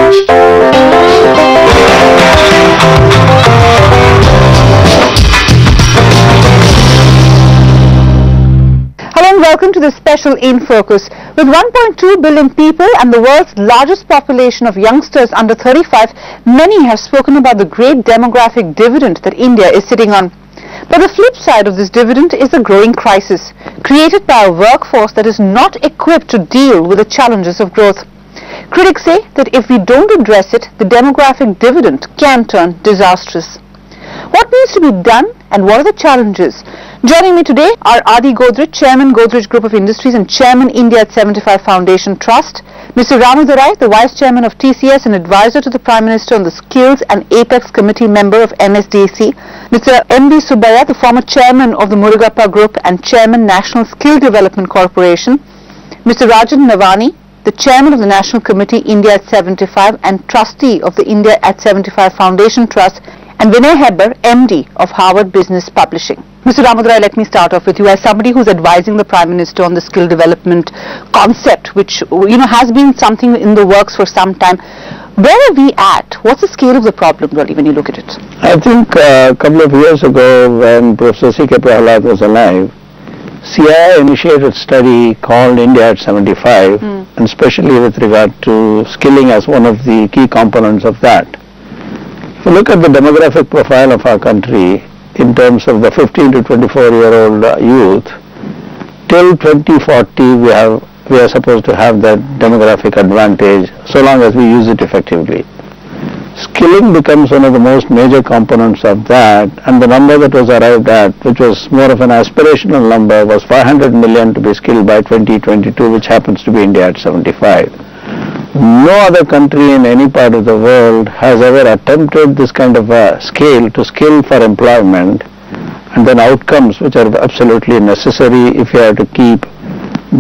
Hello and welcome to this special In Focus. With 1.2 billion people and the world's largest population of youngsters under 35, many have spoken about the great demographic dividend that India is sitting on. But the flip side of this dividend is a growing crisis, created by a workforce that is not equipped to deal with the challenges of growth. Critics say that if we don't address it, the demographic dividend can turn disastrous. What needs to be done and what are the challenges? Joining me today are Adi Godrej, Chairman, Godrej Group of Industries and Chairman, India at 75 Foundation Trust; Mr. Godrej, the Vice Chairman of TCS and Advisor to the Prime Minister on the Skills and Apex Committee member of MSDC; Mr. M.D. Subbaiah, the former Chairman of the Murugappa Group and Chairman, National Skill Development Corporation; Mr. Rajan Navani, the Chairman of the National Committee, India at 75 and Trustee of the India at 75 Foundation Trust; and Vinay Hebbar, MD of Harvard Business Publishing. Mr. Godrej, let me start off with you as somebody who's advising the Prime Minister on the skill development concept, which has been something in the works for some time. Where are we at? What's the scale of the problem, really, when you look at it? I think a couple of years ago, when Professor C.K. Prahalad was alive, CIA initiated a study called India at 75, and especially with regard to skilling as one of the key components of that. If you look at the demographic profile of our country, in terms of the 15 to 24-year-old youth, till 2040 we are supposed to have that demographic advantage so long as we use it effectively. Skilling becomes one of the most major components of that, and the number that was arrived at, which was more of an aspirational number, was 500 million to be skilled by 2022, which happens to be India at 75. No other country in any part of the world has ever attempted this kind of a scale to skill for employment and then outcomes which are absolutely necessary if you have to keep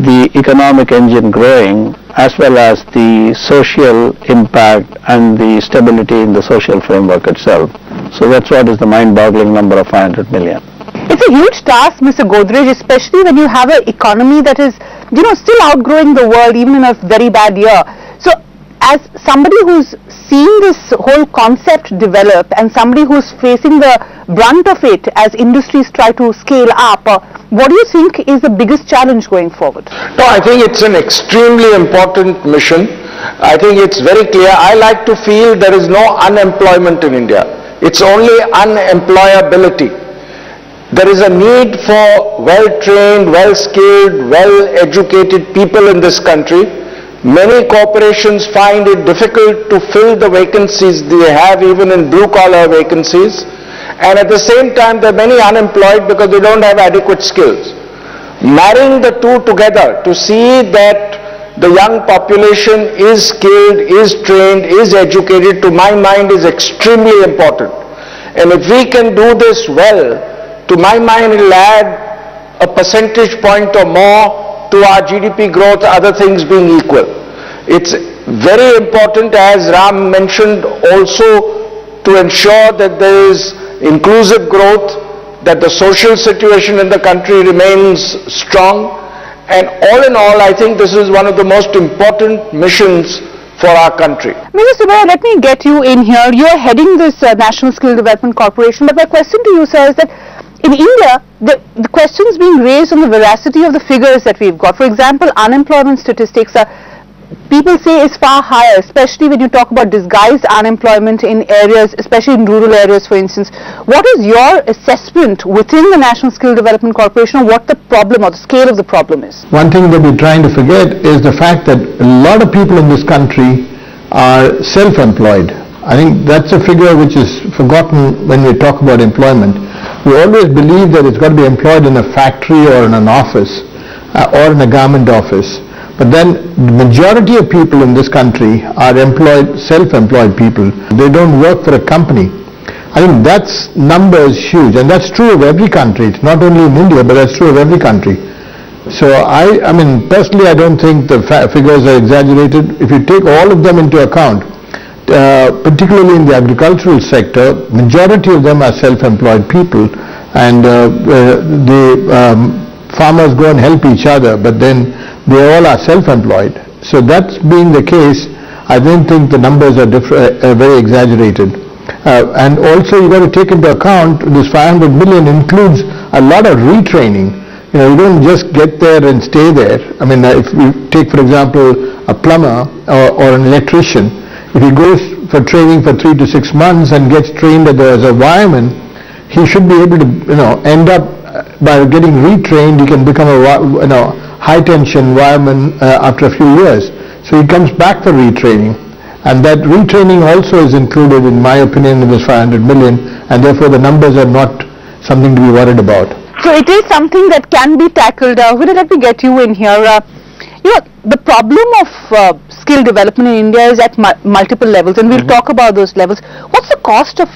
the economic engine growing, as well as the social impact and the stability in the social framework itself. So that's what is the mind-boggling number of 500 million. It's a huge task, Mr. Godrej, especially when you have an economy that is, still outgrowing the world even in a very bad year. So, as somebody who's seen this whole concept develop and somebody who's facing the brunt of it as industries try to scale up, what do you think is the biggest challenge going forward? No, I think it's an extremely important mission. I think it's very clear. I like to feel there is no unemployment in India. It's only unemployability. There is a need for well-trained, well-skilled, well-educated people in this country. Many corporations find it difficult to fill the vacancies they have, even in blue-collar vacancies. And at the same time, there are many unemployed because they don't have adequate skills. Marrying the two together to see that the young population is skilled, is trained, is educated, to my mind is extremely important. And if we can do this well, to my mind it will add a percentage point or more to our GDP growth, other things being equal. It's very important, as Ram mentioned, also to ensure that there is inclusive growth, that the social situation in the country remains strong, and all in all, I think this is one of the most important missions for our country. Mr. Subbaiah, let me get you in here. You are heading this National Skill Development Corporation, but my question to you, sir, is that in India, the questions being raised on the veracity of the figures that we've got. For example, unemployment statistics are, people say, is far higher, especially when you talk about disguised unemployment in areas, especially in rural areas, for instance. What is your assessment within the National Skill Development Corporation of what the problem or the scale of the problem is? One thing that we're trying to forget is the fact that a lot of people in this country are self-employed. I think that's a figure which is forgotten when we talk about employment. We always believe that it's got to be employed in a factory or in an office or in a government office. But then the majority of people in this country are self-employed people. They don't work for a company. I think that number is huge, and that's true of every country. It's not only in India, but that's true of every country. So I mean, personally, I don't think the figures are exaggerated. If you take all of them into account, particularly in the agricultural sector, majority of them are self-employed people, and farmers go and help each other, but then they all are self-employed. So that's being the case, I don't think the numbers are very exaggerated. And also you got to take into account this 500 million includes a lot of retraining. You don't just get there and stay there. I mean, if you take, for example, a plumber or an electrician, if he goes for training for 3 to 6 months and gets trained as a wireman, he should be able to, end up by getting retrained. He can become a, high tension wireman after a few years. So he comes back for retraining. And that retraining also is included, in my opinion, in this 500 million, and therefore the numbers are not something to be worried about. So it is something that can be tackled. Let me get you in here. The problem of skill development in India is at multiple levels, and we'll talk about those levels. What's the cost of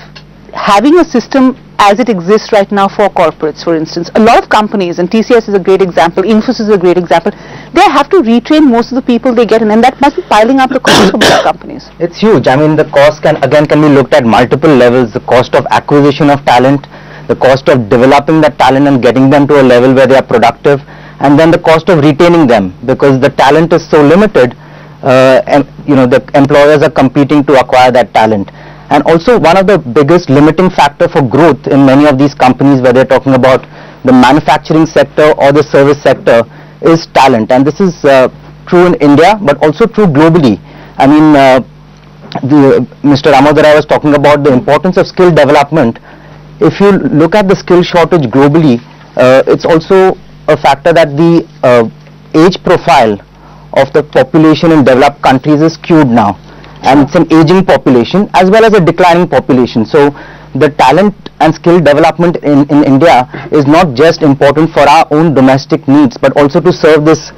having a system as it exists right now for corporates, for instance? A lot of companies, and TCS is a great example, Infosys is a great example, they have to retrain most of the people they get in, and that must be piling up the cost for most companies. It's huge. I mean, the cost can be looked at multiple levels. The cost of acquisition of talent, the cost of developing that talent and getting them to a level where they are productive, and then the cost of retaining them, because the talent is so limited, and the employers are competing to acquire that talent. And also, one of the biggest limiting factor for growth in many of these companies, whether they're talking about the manufacturing sector or the service sector, is talent. And this is true in India, but also true globally. I mean, Mr. Godrej was talking about the importance of skill development. If you look at the skill shortage globally, it's also a factor that the age profile of the population in developed countries is skewed now. And it's an aging population as well as a declining population. So the talent and skill development in India is not just important for our own domestic needs, but also to serve this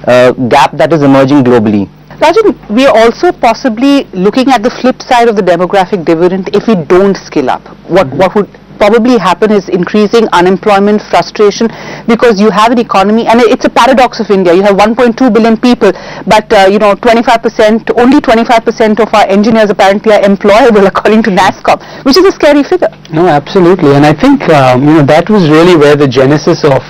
gap that is emerging globally. Rajan, we are also possibly looking at the flip side of the demographic dividend if we don't skill up. What would probably happen is increasing unemployment, frustration, because you have an economy, and it's a paradox of India. You have 1.2 billion people, but 25%, only 25% of our engineers apparently are employable according to NASSCOM, which is a scary figure. No, absolutely, and I think that was really where the genesis of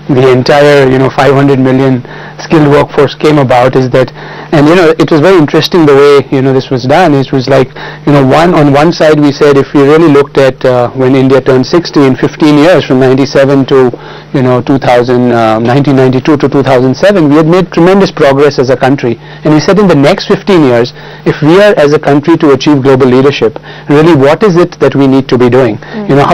the entire 500 million skilled workforce came about, is that, and it was very interesting the way this was done. It was like on one side we said, if we really looked at when India turned 60 in 15 years, from 97 to 1992 to 2007, we had made tremendous progress as a country, and we said in the next 15 years, if we are as a country to achieve global leadership, really what is it that we need to be doing?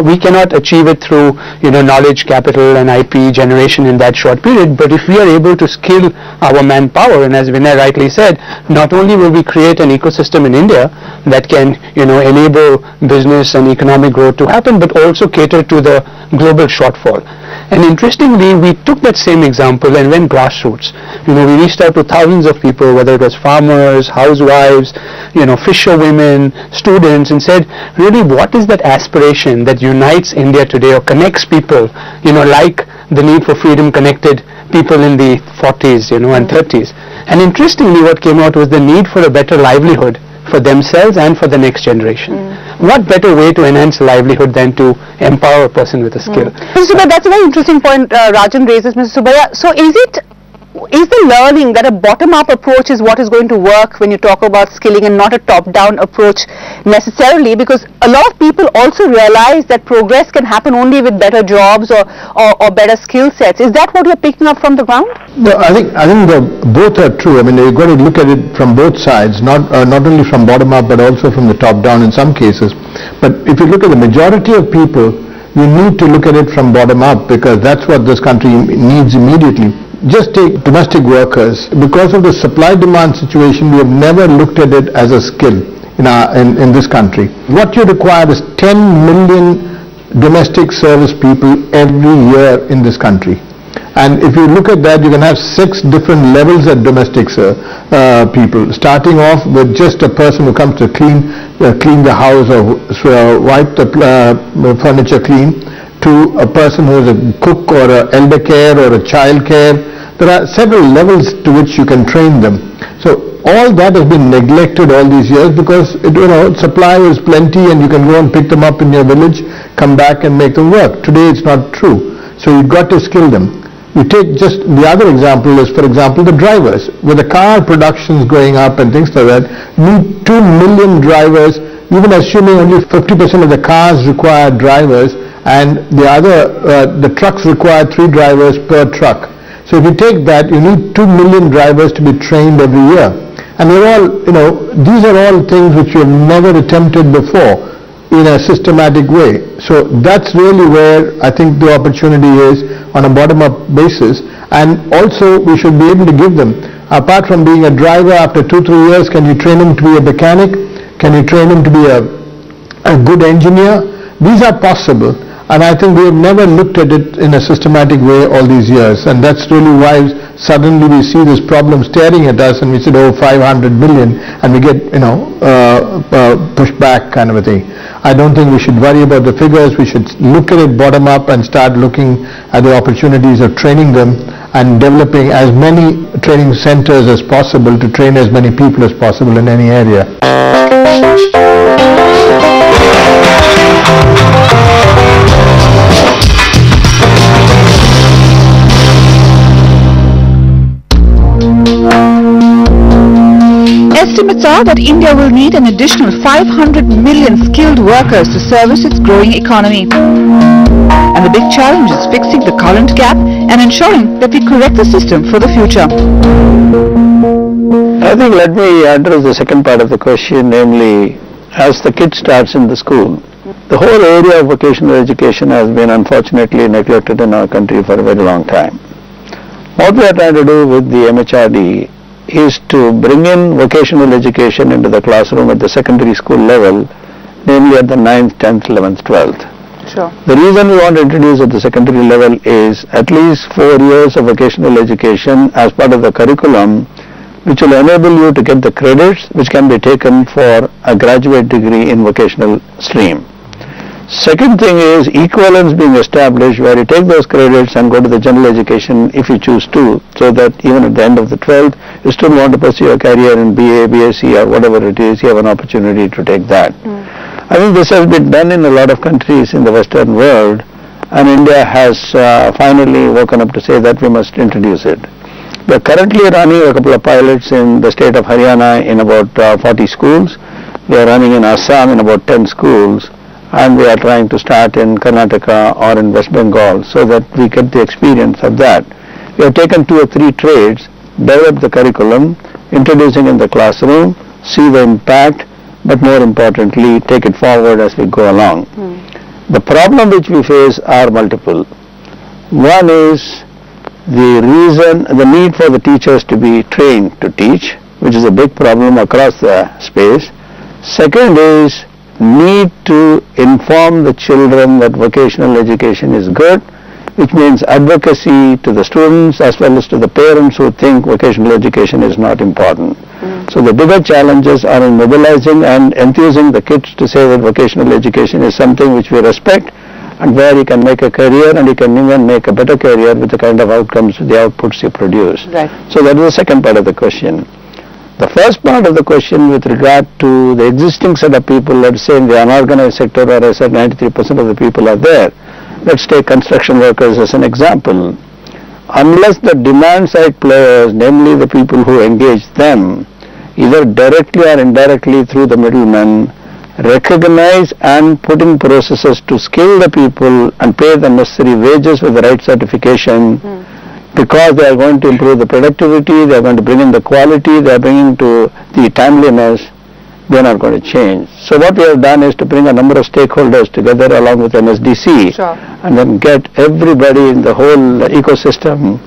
We cannot achieve it through knowledge, capital and IP generation in that short period, but if we are able to skill our manpower, and as Vinay rightly said, not only will we create an ecosystem in India that can enable business and economic growth to happen, but also cater to the global shortfall. And interestingly, we took that same example and went grassroots. We reached out to thousands of people, whether it was farmers, housewives, fisherwomen, students, and said, really, what is that aspiration that unites India today or connects people, like the need for freedom connected people in the 40s, and 30s. And interestingly, what came out was the need for a better livelihood for themselves and for the next generation. What better way to enhance livelihood than to empower a person with a skill? Mr. Subbiah, that's a very interesting point Rajan raises, Mr. Subbiah. So is the learning that a bottom-up approach is what is going to work when you talk about skilling, and not a top-down approach necessarily, because a lot of people also realize that progress can happen only with better jobs or better skill sets. Is that what you're picking up from the ground? No, I think both are true. I mean, you've got to look at it from both sides, not only from bottom-up but also from the top-down in some cases. But if you look at the majority of people, you need to look at it from bottom-up, because that's what this country needs immediately. Just take domestic workers. Because of the supply-demand situation, we have never looked at it as a skill in this country. What you require is 10 million domestic service people every year in this country. And if you look at that, you can have 6 different levels of domestic people, starting off with just a person who comes to clean the house or wipe the furniture clean, to a person who is a cook or an elder care or a child care. There are several levels to which you can train them. So all that has been neglected all these years, because supply is plenty and you can go and pick them up in your village, come back and make them work. Today it's not true. So you've got to skill them. You take just the other example is, for example, the drivers. With the car productions going up and things like that, you need 2 million drivers, even assuming only 50% of the cars require drivers, and the trucks require 3 drivers per truck. So if you take that, you need 2 million drivers to be trained every year. And they're all, these are all things which you have never attempted before in a systematic way. So that's really where I think the opportunity is on a bottom-up basis. And also we should be able to give them, apart from being a driver after 2-3 years, can you train him to be a mechanic? Can you train him to be a good engineer? These are possible. And I think we have never looked at it in a systematic way all these years. And that's really why suddenly we see this problem staring at us and we said, 500 million, and we get, pushed back kind of a thing. I don't think we should worry about the figures. We should look at it bottom up and start looking at the opportunities of training them and developing as many training centers as possible to train as many people as possible in any area. Estimates are that India will need an additional 500 million skilled workers to service its growing economy. And the big challenge is fixing the current gap and ensuring that we correct the system for the future. I think let me address the second part of the question, namely, as the kid starts in the school, the whole area of vocational education has been unfortunately neglected in our country for a very long time. What we are trying to do with the MHRD is to bring in vocational education into the classroom at the secondary school level, namely at the 9th, 10th, 11th, 12th. Sure. The reason we want to introduce at the secondary level is at least 4 years of vocational education as part of the curriculum, which will enable you to get the credits which can be taken for a graduate degree in vocational stream. Second thing is equivalence being established where you take those credits and go to the general education if you choose to, so that even at the end of the 12th, you still want to pursue a career in BA, BSc or whatever it is, you have an opportunity to take that. I think this has been done in a lot of countries in the Western world, and India has finally woken up to say that we must introduce it. We are currently running a couple of pilots in the state of Haryana in about 40 schools. We are running in Assam in about 10 schools. And we are trying to start in Karnataka or in West Bengal so that we get the experience of that. We have taken 2 or 3 trades, developed the curriculum, introducing in the classroom, see the impact, but more importantly, take it forward as we go along. The problem which we face are multiple. One is the need for the teachers to be trained to teach, which is a big problem across the space. Second is need to inform the children that vocational education is good, which means advocacy to the students as well as to the parents who think vocational education is not important. So the bigger challenges are in mobilizing and enthusing the kids to say that vocational education is something which we respect and where you can make a career and you can even make a better career with the kind of outcomes, the outputs you produce. Right. So that is the second part of the question. The first part of the question with regard to the existing set of people, let's say in the unorganized sector where I said 93% of the people are there, let's take construction workers as an example. Unless the demand side players, namely the people who engage them, either directly or indirectly through the middlemen, recognize and put in processes to skill the people and pay the necessary wages with the right certification, because they are going to improve the productivity, they are going to bring in the quality, they are bringing to the timeliness, they are not going to change. So what we have done is to bring a number of stakeholders together along with NSDC and then get everybody in the whole ecosystem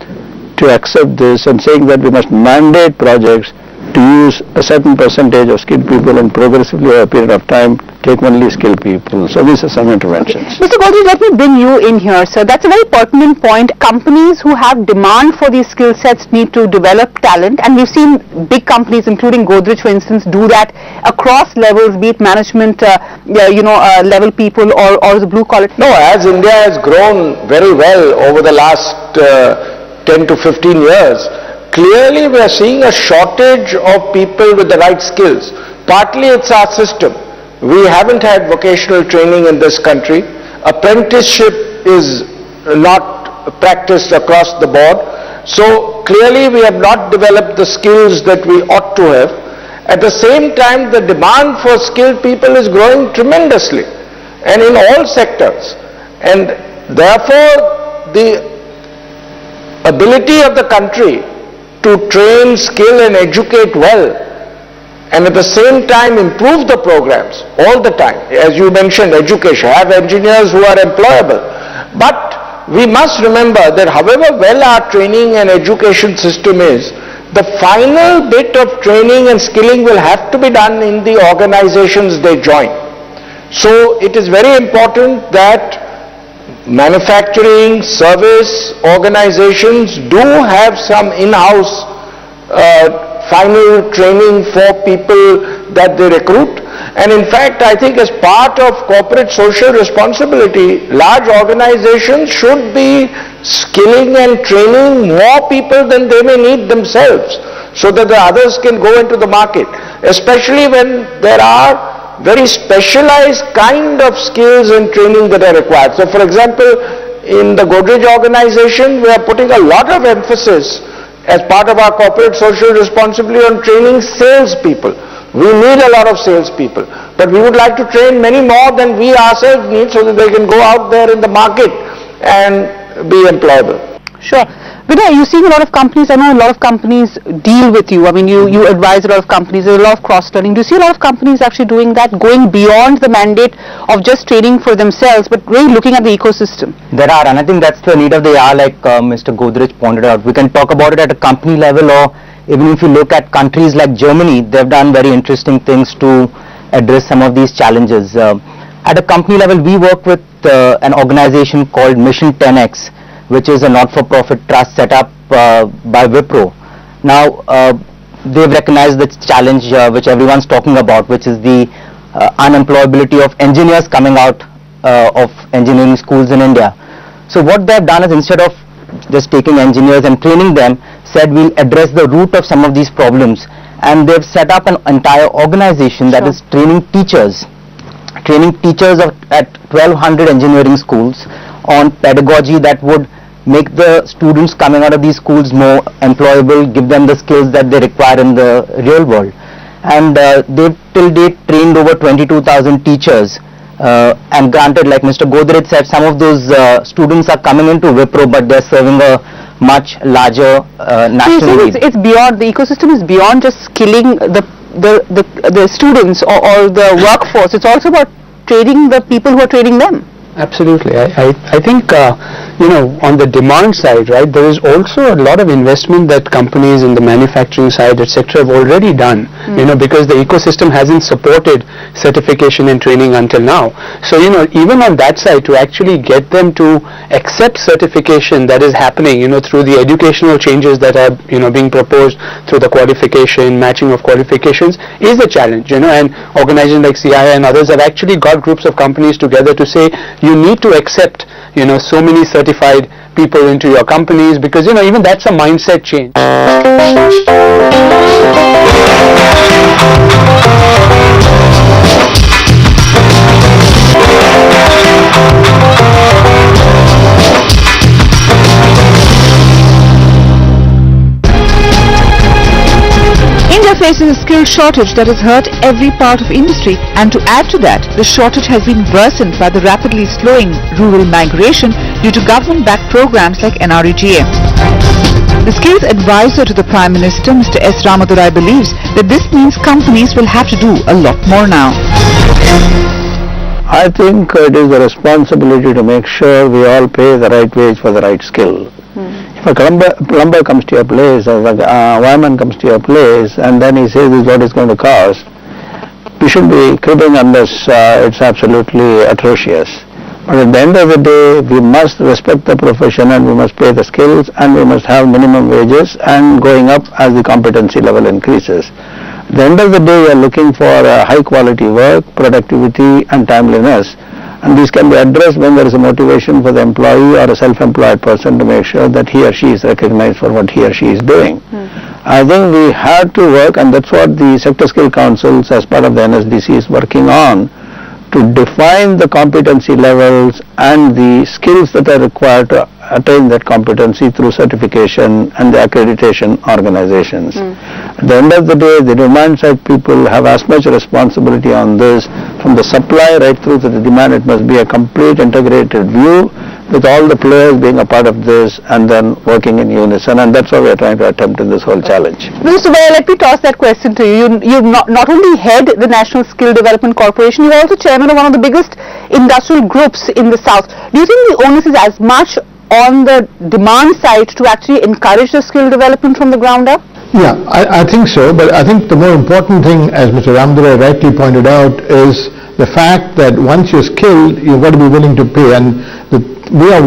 to accept this and saying that we must mandate projects to use a certain percentage of skilled people and progressively over a period of time take only skilled people. So these are some interventions. Mr. Godrej, let me bring you in here, sir. That's a very pertinent point. Companies who have demand for these skill sets need to develop talent, and we've seen big companies, including Godrej, for instance, do that across levels, be it management, level people or the blue collar. No, as India has grown very well over the last 10 to 15 years, clearly we are seeing a shortage of people with the right skills. Partly it's our system. We haven't had vocational training in this country. Apprenticeship is not practiced across the board. So clearly we have not developed the skills that we ought to have. At the same time, the demand for skilled people is growing tremendously and in all sectors. And therefore, the ability of the country to train, skill and educate well and at the same time improve the programs all the time, as you mentioned, education, have engineers who are employable. But we must remember that however well our training and education system is, the final bit of training and skilling will have to be done in the organizations they join. So it is very important that manufacturing, service organizations do have some in-house final training for people that they recruit. And in fact, I think as part of corporate social responsibility, large organizations should be skilling and training more people than they may need themselves, so that the others can go into the market, especially when there are very specialized kind of skills and training that are required. So for example, in the Godrej organization, we are putting a lot of emphasis as part of our corporate social responsibility on training salespeople. We need a lot of salespeople, but we would like to train many more than we ourselves need so that they can go out there in the market and be employable. Sure. Godrej, you seeing a lot of companies, I know a lot of companies deal with you. I mean, you advise a lot of companies, there's a lot of cross-learning. Do you see a lot of companies actually doing that, going beyond the mandate of just training for themselves, but really looking at the ecosystem? There are, and I think that's the need of the hour, like Mr. Godrej pointed out. We can talk about it at a company level, or even if you look at countries like Germany, they've done very interesting things to address some of these challenges. At a company level, we work with an organization called Mission 10X, which is a not-for-profit trust set up by Wipro. Now, they've recognized the challenge which everyone's talking about, which is the unemployability of engineers coming out of engineering schools in India. So what they've done is, instead of just taking engineers and training them, said we'll address the root of some of these problems, and they've set up an entire organization that is training teachers at 1200 engineering schools on pedagogy that would make the students coming out of these schools more employable, give them the skills that they require in the real world. And they've till date trained over 22,000 teachers. And granted, like Mr. Godrej said, some of those students are coming into Wipro, but they're serving a much larger national need. It's beyond, the ecosystem is beyond just skilling the students or the workforce. It's also about training the people who are training them. Absolutely. I think, on the demand side, right, there is also a lot of investment that companies in the manufacturing side, etc., have already done, because the ecosystem hasn't supported certification and training until now. So, even on that side, to actually get them to accept certification that is happening, through the educational changes that are, being proposed through the qualification, matching of qualifications, is a challenge, and organizations like CII and others have actually got groups of companies together to say, you need to accept, so many certified people into your companies, because, even that's a mindset change. India faces a skill shortage that has hurt every part of industry, and to add to that, the shortage has been worsened by the rapidly slowing rural migration due to government-backed programs like NREGA. The skills advisor to the Prime Minister, Mr. S. Ramadurai, believes that this means companies will have to do a lot more now. I think it is the responsibility to make sure we all pay the right wage for the right skill. If a plumber comes to your place, or a wireman comes to your place, and then he says this is what it's going to cost, we should be cribbing unless it's absolutely atrocious. But at the end of the day, we must respect the profession, and we must pay the skills, and we must have minimum wages and going up as the competency level increases. At the end of the day, we are looking for high quality work, productivity and timeliness. And these can be addressed when there is a motivation for the employee or a self-employed person to make sure that he or she is recognized for what he or she is doing. I think we have to work, and that's what the Sector Skill Councils as part of the NSDC is working on, to define the competency levels and the skills that are required to attain that competency through certification and the accreditation organizations. At the end of the day, the demand side people have as much responsibility on this, from the supply right through to the demand. It must be a complete integrated view with all the players being a part of this and then working in unison, and that's what we are trying to attempt in this whole challenge. Mr. Subbiah, let me toss that question to you. You not only head the National Skill Development Corporation, you're also chairman of one of the biggest industrial groups in the South. Do you think the onus is as much on the demand side to actually encourage the skill development from the ground up? Yeah, I think so, but I think the more important thing, as Mr. Ramdurai rightly pointed out, is the fact that once you're skilled, you've got to be willing to pay. And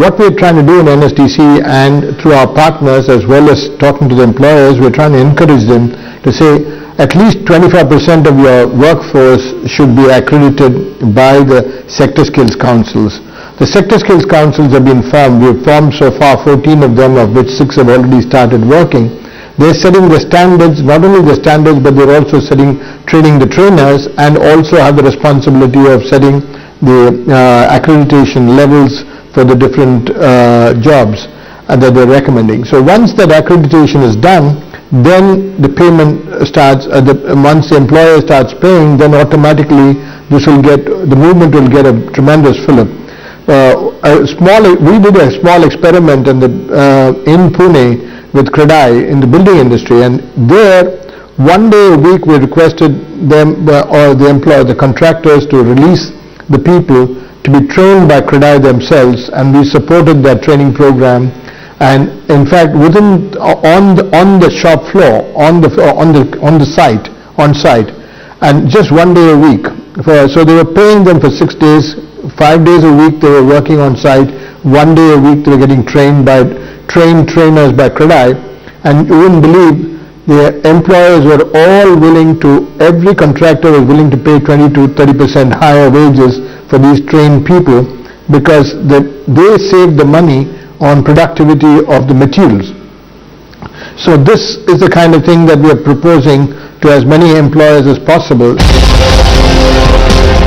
what we're trying to do in NSDC and through our partners, as well as talking to the employers, we're trying to encourage them to say at least 25% of your workforce should be accredited by the sector skills councils. The sector skills councils have been formed. We've formed so far 14 of them, of which 6 have already started working. They're setting the standards, not only the standards, but they're also training the trainers, and also have the responsibility of setting the accreditation levels for the different jobs that they're recommending. So once that accreditation is done, then the payment starts, once the employer starts paying, then automatically the movement will get a tremendous fillip. We did a small experiment in Pune with Godrej in the building industry, and there 1 day a week we requested them or the contractors to release the people to be trained by Godrej themselves, and we supported that training program. And in fact, on the shop floor, on site, and just 1 day a week. So they were paying them for 6 days, 5 days a week they were working on site, 1 day a week they were getting trained by trainers by Godrej, and you wouldn't believe the employers were all willing to, every contractor was willing to pay 20 to 30% higher wages for these trained people, because they saved the money on productivity of the materials. So this is the kind of thing that we are proposing to as many employers as possible.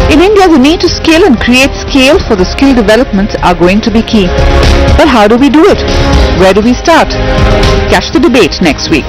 In India, the need to scale and create scale for the skill development are going to be key. But how do we do it? Where do we start? Catch the debate next week.